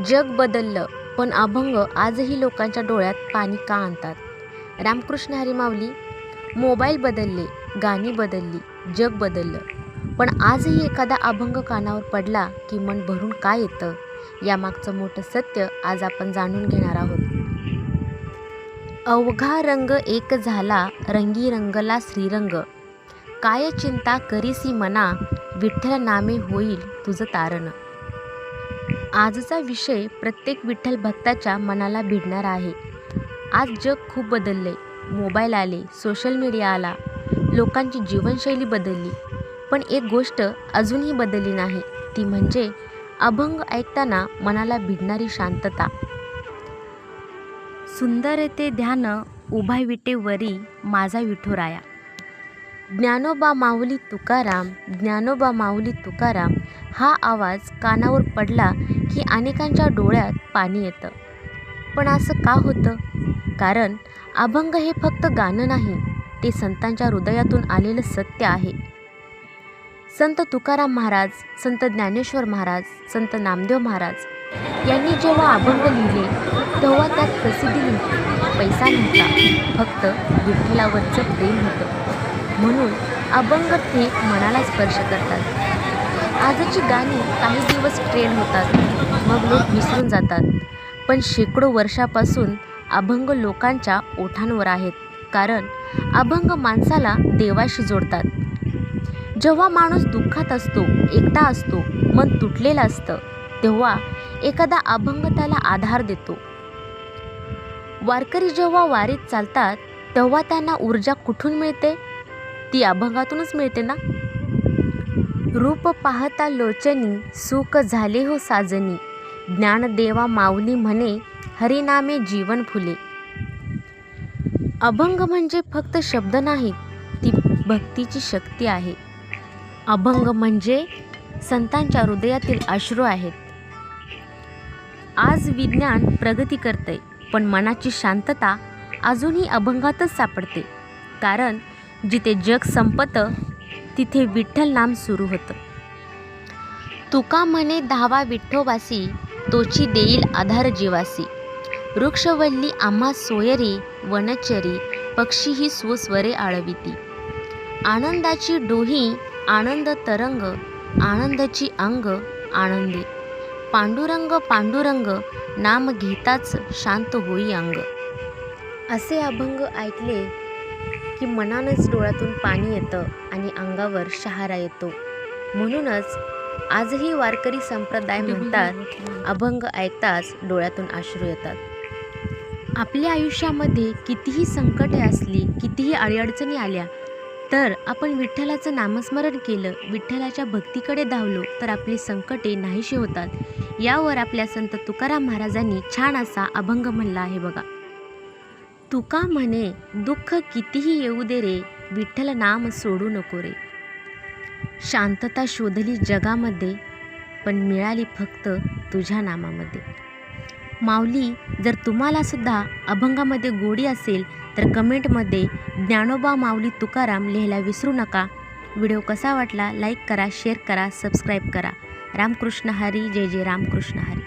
जग बदललं, पण अभंग आजही लोकांच्या डोळ्यात पाणी का आणतात? रामकृष्ण हरी माऊली. मोबाईल बदलले, गाणी बदलली, जग बदललं, पण आजही एखादा अभंग कानावर पडला की मन भरून काय येतं? यामागचं मोठं सत्य आज आपण जाणून घेणार आहोत. अवघा रंग एक झाला, रंगी रंगला श्रीरंग. काय चिंता करीसी मना, विठ्ठल नामे होईल तुझं तारण. आजचा विषय प्रत्येक विठ्ठल भक्ताच्या मनाला भिडणारा आहे. आज जग खूप बदलले. मोबाईल आले, सोशल मीडिया आला, लोकांची जीवनशैली बदलली, पण एक गोष्ट अजूनही बदलली नाही, ती म्हणजे अभंग ऐकताना मनाला भिडणारी शांतता. सुंदर ते ध्यान उभा विटेवरी माझा विठुराया. ज्ञानोबा माऊली तुकाराम, ज्ञानोबा माऊली तुकाराम हा आवाज कानावर पडला की अनेकांच्या डोळ्यात पाणी येतं. पण असं का होतं? कारण अभंग हे फक्त गाणं नाही, ते संतांच्या हृदयातून आलेलं सत्य आहे. संत तुकाराम महाराज, संत ज्ञानेश्वर महाराज, संत नामदेव महाराज यांनी जेव्हा अभंग लिहिले तेव्हा त्यात प्रसिद्धी नव्हती, पैसा नव्हता, फक्त विठ्ठलावरचं प्रेम होतं. म्हणून अभंग थेट मनाला स्पर्श करतात. आजची गाणी काही दिवस ट्रेंड होतात, मग लोक विसरून जातात, पण शेकडो वर्षापासून अभंग लोकांच्या ओठांवर आहेत. कारण अभंग माणसाला देवाशी जोडतात. जेव्हा माणूस दुःखात असतो, एकटा असतो, मन तुटलेलं असतं, तेव्हा एखादा अभंग त्याला आधार देतो. वारकरी जेव्हा वारीत चालतात तेव्हा त्यांना ऊर्जा कुठून मिळते? ती अभंगातूनच मिळते ना. रूप पाहता लोचनी, सुख झाले हो साजनी. ज्ञानदेवा माऊली म्हणे, हरिनामे जीवन फुले. अभंग म्हणजे फक्त शब्द नाहीत, ती भक्तीची शक्ती आहे. अभंग म्हणजे संतांच्या हृदयातील अश्रू आहेत. आज विज्ञान प्रगती करते, पण मनाची शांतता अजूनही अभंगातच सापडते. कारण जिथे जग संपतं तिथे विठ्ठल नाम सुरू होतं. तुका म्हणे धावा विठ्ठोबासी, तोची देईल आधार जीवासी. वृक्षवल्ली आम्हा सोयरी, वनचरी पक्षी स्वस्वरे आळविती. आनंदाची डोही आनंद तरंग, आनंदाची अंग आनंदी. पांडुरंग पांडुरंग नाम घेताच शांत होई अंग. असे अभंग ऐकले की मनानंच डोळ्यातून पाणी येतं आणि अंगावर शहारा येतो. म्हणूनच आजही वारकरी संप्रदाय म्हणतात, अभंग ऐकताच डोळ्यातून अश्रू येतात. आपल्या आयुष्यामध्ये कितीही संकटे असली, कितीही अडीअडचणी आल्या, तर आपण विठ्ठलाचं नामस्मरण केलं, विठ्ठलाच्या भक्तीकडे धावलो, तर आपली संकटे नाहीशी होतात. यावर आपल्या संत तुकाराम महाराजांनी छान असा अभंग म्हणला आहे बघा. तुका म्हणे दुःख कितीही येऊ दे रे, विठ्ठल नाम सोडू नको रे. शांतता शोधली जगामध्ये, पण मिळाली फक्त तुझ्या नामामध्ये. माऊली, जर तुम्हाला सुद्धा अभंगामध्ये गोडी असेल तर कमेंटमध्ये ज्ञानोबा माऊली तुकाराम लिहायला विसरू नका. व्हिडिओ कसा वाटला लाईक करा, शेअर करा, सबस्क्राईब करा. रामकृष्ण हरी. जय जय रामकृष्ण हरी.